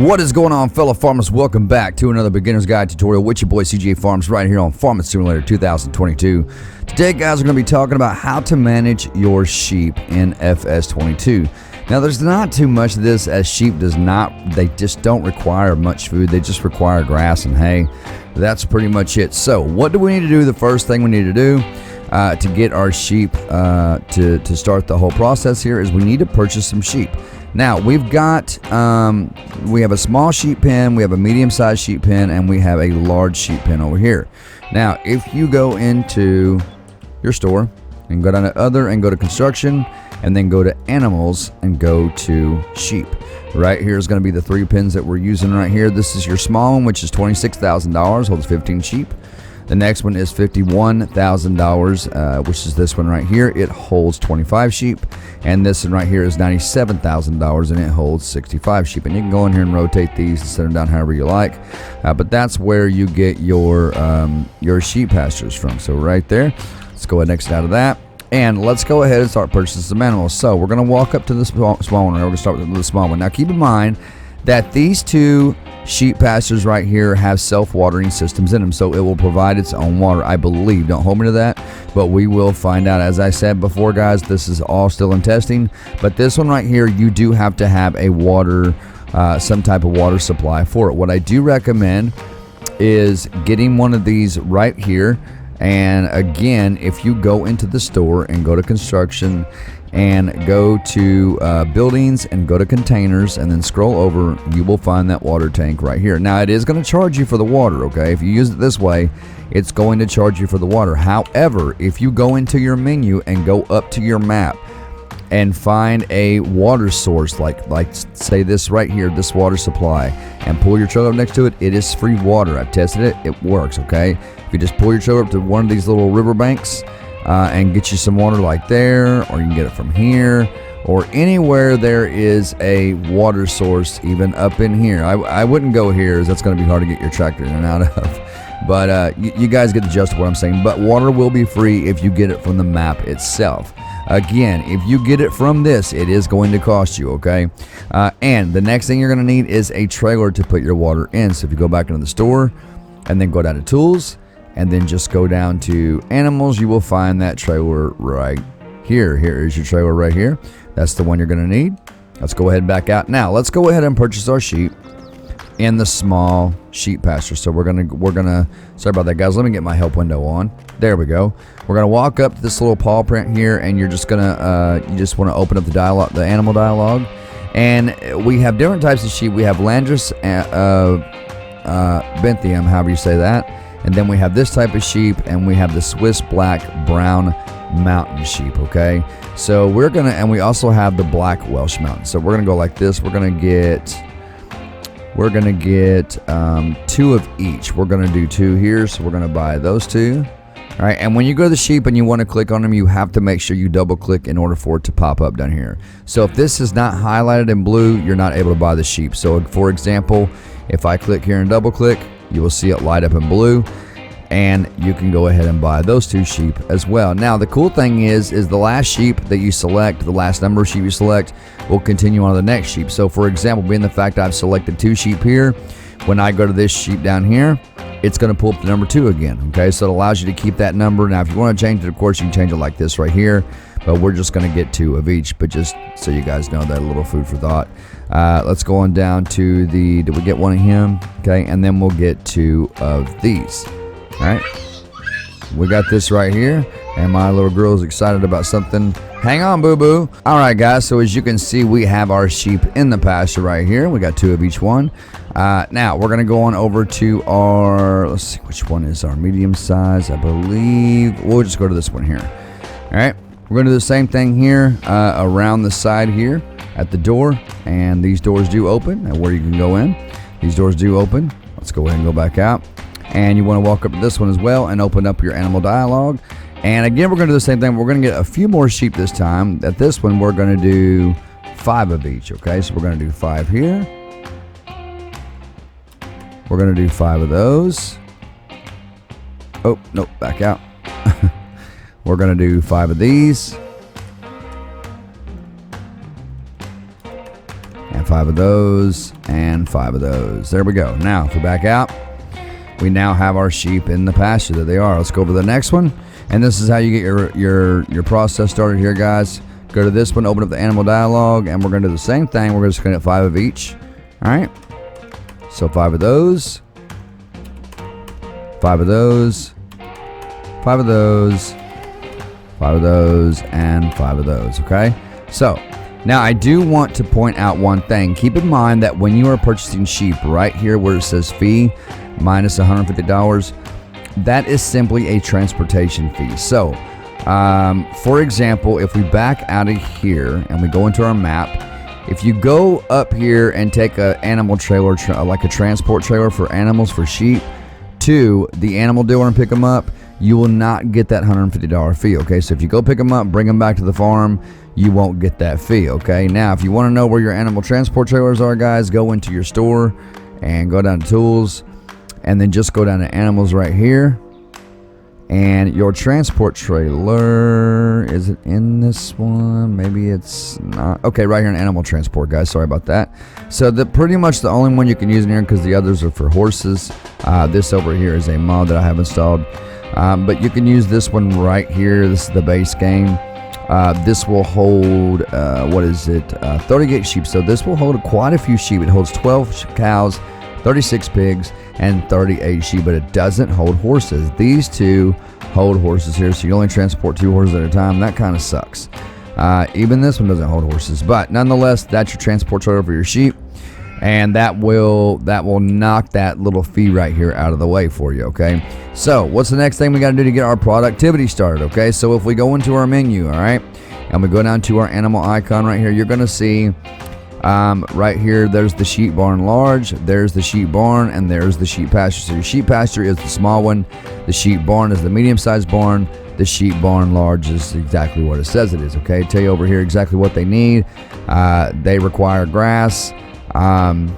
What is going on, fellow farmers? Welcome back to another beginner's guide tutorial with your boy CJ Farms right here on Farming Simulator 2022. Today, guys, we're going to be talking about how to manage your sheep in FS22. Now, there's not too much of this, as sheep they just don't require much food. They just require grass and hay. That's pretty much it. So what do we need to do? The first thing we need to do to get our sheep to start the whole process here is we need to purchase some sheep. Now, we've got, we have a small sheep pen, we have a medium-sized sheep pen, and we have a large sheep pen over here. Now, if you go into your store and go down to other and go to construction and then go to animals and go to sheep. Right here is going to be the 3 pens that we're using right here. This is your small one, which is $26,000, holds 15 sheep. The next one is $51,000, which is this one right here. It holds 25 sheep. And this one right here is $97,000, and it holds 65 sheep. And you can go in here and rotate these and set them down however you like. But that's where you get your sheep pastures from. So right there, let's go ahead and exit out of that. And let's go ahead and start purchasing some animals. So we're going to walk up to the small one. We're going to start with the small one. Now keep in mind that these two sheep pastures right here have self-watering systems in them, so it will provide its own water, I believe. Don't hold me to that, but we will find out. As I said before, guys, this is all still in testing, but this one right here, you do have to have a water, some type of water supply for it. What I do recommend is getting one of these right here. And again, if you go into the store and go to construction and go to buildings and go to containers and then scroll over, you will find that water tank right here. Now, it is going to charge you for the water, okay? If you use it this way, it's going to charge you for the water. However, if you go into your menu and go up to your map and find a water source, like say this right here, this water supply, and pull your trailer up next to it, it is free water. I've tested it. It works, okay? If you just pull your trailer up to one of these little river banks and get you some water like there, or you can get it from here, or anywhere there is a water source, even up in here. I wouldn't go here, as that's going to be hard to get your tractor in and out of. But you guys get the gist of what I'm saying. But water will be free if you get it from the map itself. Again, if you get it from this, it is going to cost you, okay? And the next thing you're going to need is a trailer to put your water in. So if you go back into the store and then go down to tools and then just go down to animals, you will find that trailer right here. Here is your trailer right here. That's the one you're going to need. Let's go ahead and back out. Now, let's go ahead and purchase our sheep in the small sheep pasture. So we're gonna sorry about that, guys, let me get my help window on. There we go. We're gonna walk up to this little paw print here, and you're just gonna you just want to open up the dialogue, the animal dialogue, and we have different types of sheep. We have Landris Benthium, however you say that, and then we have this type of sheep, and we have the Swiss black brown mountain sheep. Okay, so we're gonna, and we also have the black Welsh mountain. So we're gonna go like this. We're gonna get 2 of each. We're going to do 2 here, so we're going to buy those 2. All right, and when you go to the sheep and you want to click on them, you have to make sure you double click in order for it to pop up down here. So if this is not highlighted in blue, you're not able to buy the sheep. So for example, if I click here and double click, you will see it light up in blue, and you can go ahead and buy those 2 sheep as well. Now, the cool thing is the last sheep that you select, the last number of sheep you select, will continue on to the next sheep. So for example, being the fact I've selected 2 sheep here, when I go to this sheep down here, it's going to pull up the number 2 again. Okay, so it allows you to keep that number. Now, if you want to change it, of course, you can change it like this right here, but we're just going to get 2 of each. But just so you guys know, that a little food for thought. Let's go on down to the, did we get one of him? Okay, and then we'll get 2 of these. All right, we got this right here, and my little girl is excited about something. Hang on, boo-boo. All right, guys, so as you can see, we have our sheep in the pasture right here. We got 2 of each one. Now, we're going to go on over to our, let's see, which one is our medium size, I believe. We'll just go to this one here. All right, we're going to do the same thing here around the side here at the door, and these doors do open, and where you can go in. These doors do open. Let's go ahead and go back out. And you want to walk up to this one as well and open up your animal dialogue. And again, we're going to do the same thing. We're going to get a few more sheep this time. At this one, we're going to do 5 of each. Okay, so we're going to do 5 here. We're going to do 5 of those. Oh, nope, back out. We're going to do 5 of these. 5 of those, and 5 of those. There we go. Now, if we back out, we now have our sheep in the pasture. There they are. Let's go over to the next one. And this is how you get your process started here, guys. Go to this one, open up the animal dialog, and we're going to do the same thing. We're just going to get 5 of each. All right. So 5 of those, 5 of those, 5 of those, 5 of those, and 5 of those. Okay. So now I do want to point out one thing. Keep in mind that when you are purchasing sheep, right here where it says fee minus $150, that is simply a transportation fee. So for example, if we back out of here and we go into our map, if you go up here and take an animal trailer, like a transport trailer for animals, for sheep, to the animal dealer and pick them up, you will not get that $150 fee. Okay, so if you go pick them up, bring them back to the farm, you won't get that fee. Okay, now if you want to know where your animal transport trailers are, guys, go into your store and go down to tools, and then just go down to animals right here. And your transport trailer, is it in this one? Maybe it's not. Okay, right here in animal transport, guys. Sorry about that. So pretty much the only one you can use in here, because the others are for horses. This over here is a mod that I have installed. But you can use this one right here. This is the base game. This will hold, 38 sheep. So this will hold quite a few sheep. It holds 12 cows, 36 pigs, and 38 sheep, but it doesn't hold horses. These two hold horses here, so you only transport 2 horses at a time. That kind of sucks. Even this one doesn't hold horses, but nonetheless, that's your transport trailer for your sheep, and that will knock that little fee right here out of the way for you. Okay, so what's the next thing we got to do to get our productivity started? Okay, so if we go into our menu, all right, and we go down to our animal icon right here, you're going to see right here, there's the sheep barn large, there's the sheep barn, and there's the sheep pasture. So your sheep pasture is the small one, the sheep barn is the medium-sized barn, the sheep barn large is exactly what it says it is. Okay, tell you over here exactly what they need. They require grass, and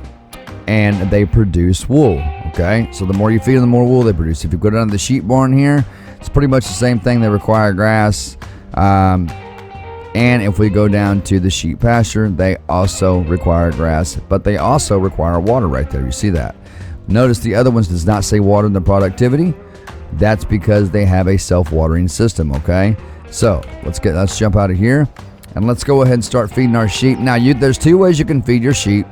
they produce wool. Okay, so the more you feed them, the more wool they produce. If you go down to the sheep barn here, it's pretty much the same thing. They require grass. And if we go down to the sheep pasture, they also require grass, but they also require water right there. You see that? Notice the other ones does not say water in the productivity. That's because they have a self-watering system. Okay, so let's jump out of here and let's go ahead and start feeding our sheep. Now, there's 2 ways you can feed your sheep.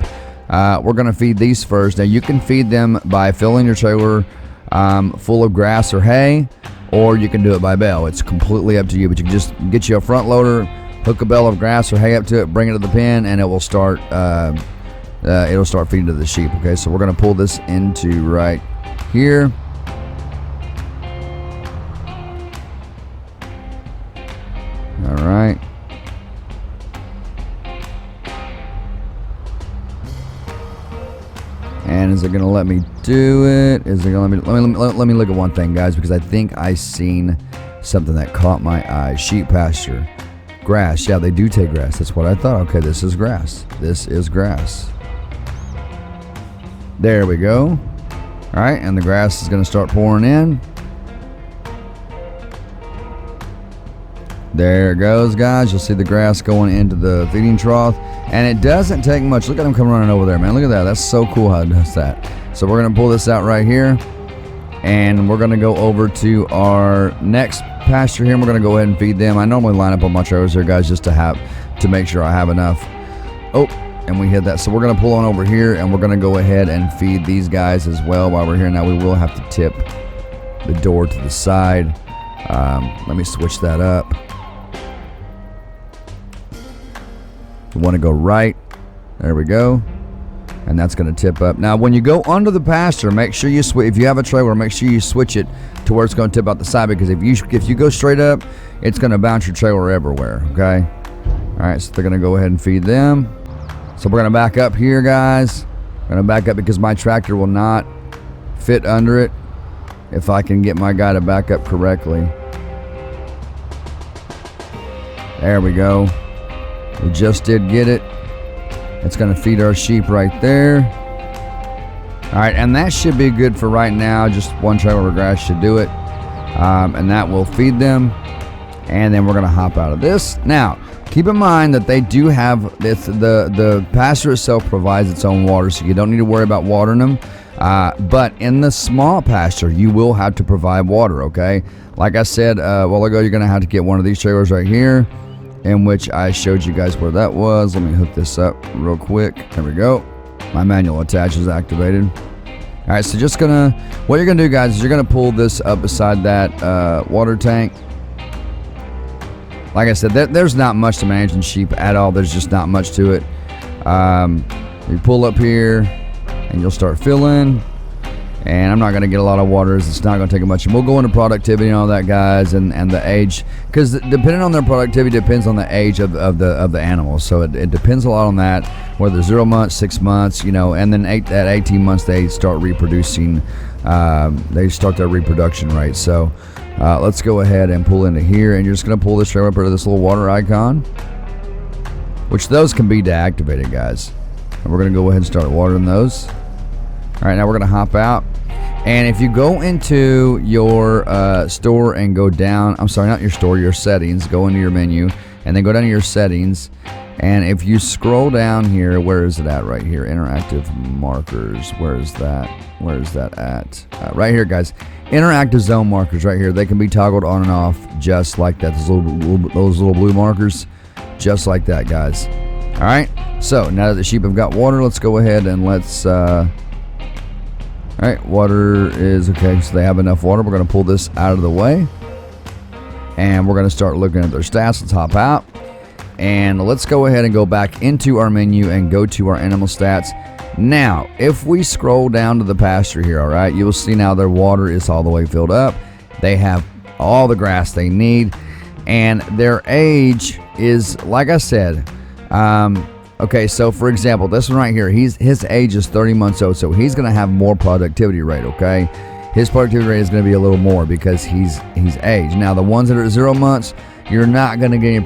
We're going to feed these first. Now, you can feed them by filling your trailer full of grass or hay, or you can do it by bale. It's completely up to you, but you can just get you a front loader, hook a bale of grass or hay up to it, bring it to the pen, and it will start feeding to the sheep. Okay, so we're going to pull this into right here. All right. And is it going to let me do it? Is it going to let me look at one thing, guys, because I think I seen something that caught my eye. Sheep pasture. Grass. Yeah, they do take grass. That's what I thought. Okay, this is grass. This is grass. There we go. All right, and the grass is going to start pouring in. There it goes, guys. You'll see the grass going into the feeding trough, and it doesn't take much. Look at him coming running over there, man. Look at that. That's so cool how it does that. So we're going to pull this out right here, and we're going to go over to our next pasture here, and we're going to go ahead and feed them. I normally line up on my trailers here, guys, just to make sure I have enough. Oh, and we hit that. So we're going to pull on over here, and we're going to go ahead and feed these guys as well while we're here. Now, we will have to tip the door to the side. Let me switch that up. We want to go right. There we go. And that's going to tip up. Now, when you go under the pasture, make sure you switch. If you have a trailer, make sure you switch it to where it's going to tip out the side, because if you go straight up, it's going to bounce your trailer everywhere. Okay. All right. So they're going to go ahead and feed them. So we're going to back up here, guys. I'm going to back up because my tractor will not fit under it if I can get my guy to back up correctly. There we go. We just did get it. It's going to feed our sheep right there. All right, and that should be good for right now. Just one trailer of grass should do it. And that will feed them. And then we're going to hop out of this. Now, Keep in mind that they do have the pasture itself provides its own water, so you don't need to worry about watering them. But in the small pasture, you will have to provide water, okay? Like I said a while ago, you're going to have to get one of these trailers right here, in which I showed you guys where that was. Let me hook this up real quick. There we go. My manual attach is activated. All right, so what you're going to do, guys, is you're going to pull this up beside that water tank. Like I said, there's not much to managing sheep at all. There's just not much to it. You pull up here, and you'll start filling. And I'm not going to get a lot of water, as it's not going to take much. And we'll go into productivity and all that, guys, and the age, because depending on their productivity depends on the age of the animals. So it depends a lot on that, whether 0 months, 6 months, you know, and then at 18 months they start reproducing. They start their reproduction rate. So let's go ahead and pull into here, and you're just going to pull this trailer up to this little water icon, which those can be deactivated, guys. And we're going to go ahead and start watering those. All right, now we're going to hop out. And if you go into your store and go down, I'm sorry, not your store, your settings, go into your menu, and then go down to your settings. And if you scroll down here, where is it at right here? Interactive markers. Where is that? Where is that at? Right here, guys. Interactive zone markers right here. They can be toggled on and off just like that. Those little blue markers, just like that, guys. All right. So now that the sheep have got water, let's go ahead and let's... All right, water is okay, so they have enough water. We're going to pull this out of the way, and we're going to start looking at their stats. Let's hop out, and let's go ahead and go back into our menu and go to our animal stats. Now, if we scroll down to the pasture here, all right, you will see now their water is all the way filled up. They have all the grass they need, and their age is, like I said, okay, so for example, this one right here, his age is 30 months old, so he's going to have more productivity rate, okay? His productivity rate is going to be a little more because he's aged. Now, the ones that are 0 months, you're not going to get any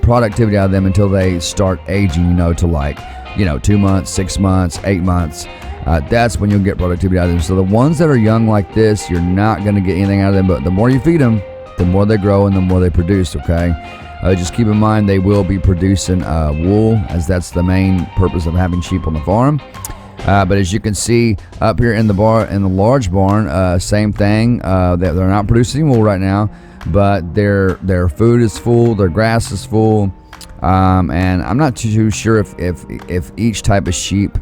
productivity out of them until they start aging, you know, to like, you know, 2 months, 6 months, 8 months. That's when you'll get productivity out of them. So the ones that are young like this, you're not going to get anything out of them, but the more you feed them, the more they grow and the more they produce, okay? Just keep in mind they will be producing wool, as that's the main purpose of having sheep on the farm. But as you can see up here in the large barn, same thing. They're not producing wool right now, but their food is full, their grass is full, and I'm not too sure if each type of sheep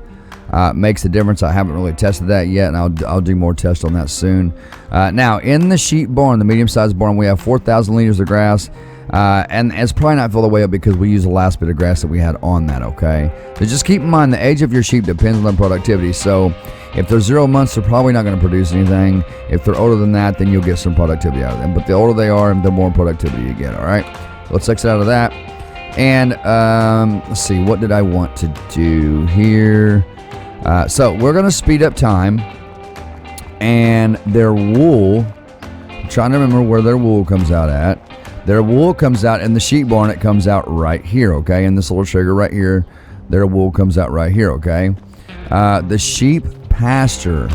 makes a difference. I haven't really tested that yet, and I'll do more tests on that soon. Now in the sheep barn, the medium-sized barn, we have 4,000 liters of grass. And it's probably not filled all the way up because we used the last bit of grass that we had on that, okay? So just keep in mind the age of your sheep depends on their productivity. So if they're 0 months, they're probably not going to produce anything. If they're older than that, then you'll get some productivity out of them. But the older they are, the more productivity you get, all right? Let's exit out of that. And let's see, what did I want to do here? So we're going to speed up time. And their wool, I'm trying to remember where their wool comes out at. Their wool comes out in the sheep barn. It comes out right here, okay? In this little trigger right here, their wool comes out right here, okay? The sheep pasture,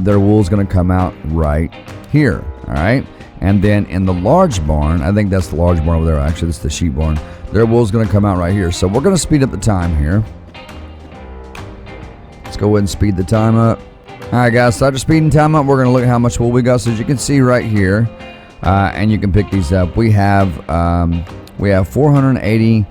their wool is going to come out right here, all right? And then in the large barn, I think that's the large barn over there. Actually, this is the sheep barn. Their wool is going to come out right here. So we're going to speed up the time here. Let's go ahead and speed the time up. All right, guys, so after speeding time up, we're going to look at how much wool we got. So as you can see right here, and you can pick these up. We have 480.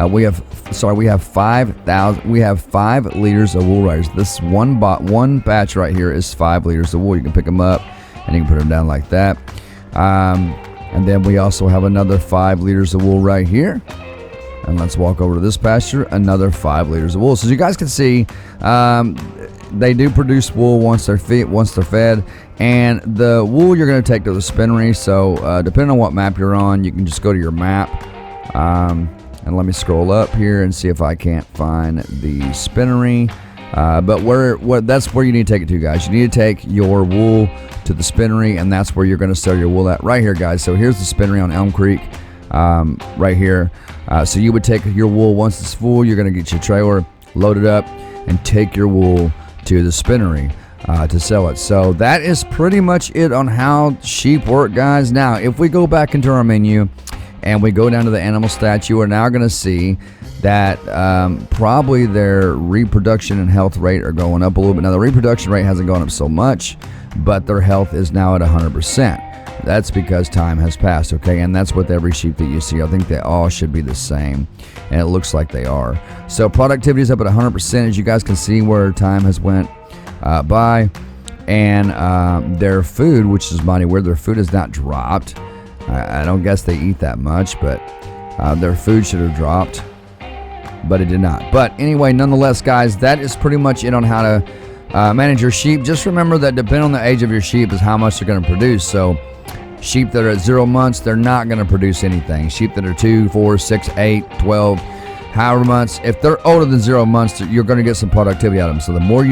We have 5,000. We have 5 liters of wool right here. This one batch right here is 5 liters of wool. You can pick them up and you can put them down like that. And then we also have another 5 liters of wool right here. And let's walk over to this pasture. Another 5 liters of wool. So as you guys can see, they do produce wool once they're fed. And the wool you're going to take to the spinnery. So depending on what map you're on, you can just go to your map. And let me scroll up here and see if I can't find the spinnery. But that's where you need to take it to, guys. You need to take your wool to the spinnery, and that's where you're going to sell your wool at right here, guys. So here's the spinnery on Elm Creek, right here. So you would take your wool once it's full. You're going to get your trailer, load it up, and take your wool to the spinnery to sell it. So that is pretty much it on how sheep work, guys. Now, if we go back into our menu and we go down to the animal stats, you are now going to see that probably their reproduction and health rate are going up a little bit. Now, the reproduction rate hasn't gone up so much, but their health is now at 100%. That's because time has passed, okay? And that's with every sheep that you see. I think they all should be the same, and it looks like they are. So productivity is up at 100%, as you guys can see where time has went by. And their food, which is mighty weird, their food has not dropped. I don't guess they eat that much, but their food should have dropped, but it did not. But anyway, nonetheless, guys, that is pretty much it on how to manage your sheep. Just remember that depending on the age of your sheep is how much they're going to produce. So sheep that are at 0 months, they're not going to produce anything. Sheep that are 2, 4, 6, 8, 12, however months, if they're older than 0 months, you're going to get some productivity out of them. So the more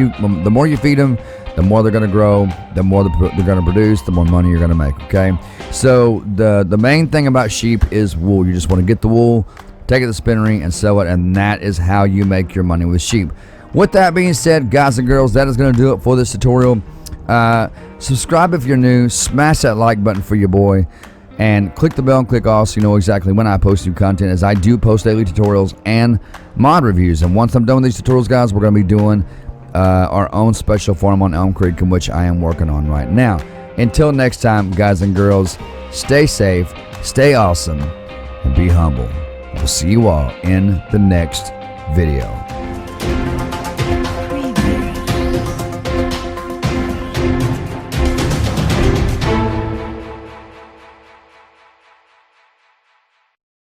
you feed them, the more they're going to grow, the more they're going to produce, the more money you're going to make, okay? So the main thing about sheep is wool. You just want to get the wool, take it to the spinnery, and sell it, and that is how you make your money with sheep. With that being said, guys and girls, that is going to do it for this tutorial. Subscribe if you're new, smash that like button for your boy, and click the bell and click all so you know exactly when I post new content, as I do post daily tutorials and mod reviews. And once I'm done with these tutorials, guys, we're going to be doing our own special farm on Elm Creek, in which I am working on right now. Until next time, guys and girls, stay safe, stay awesome, and be humble. We'll see you all in the next video.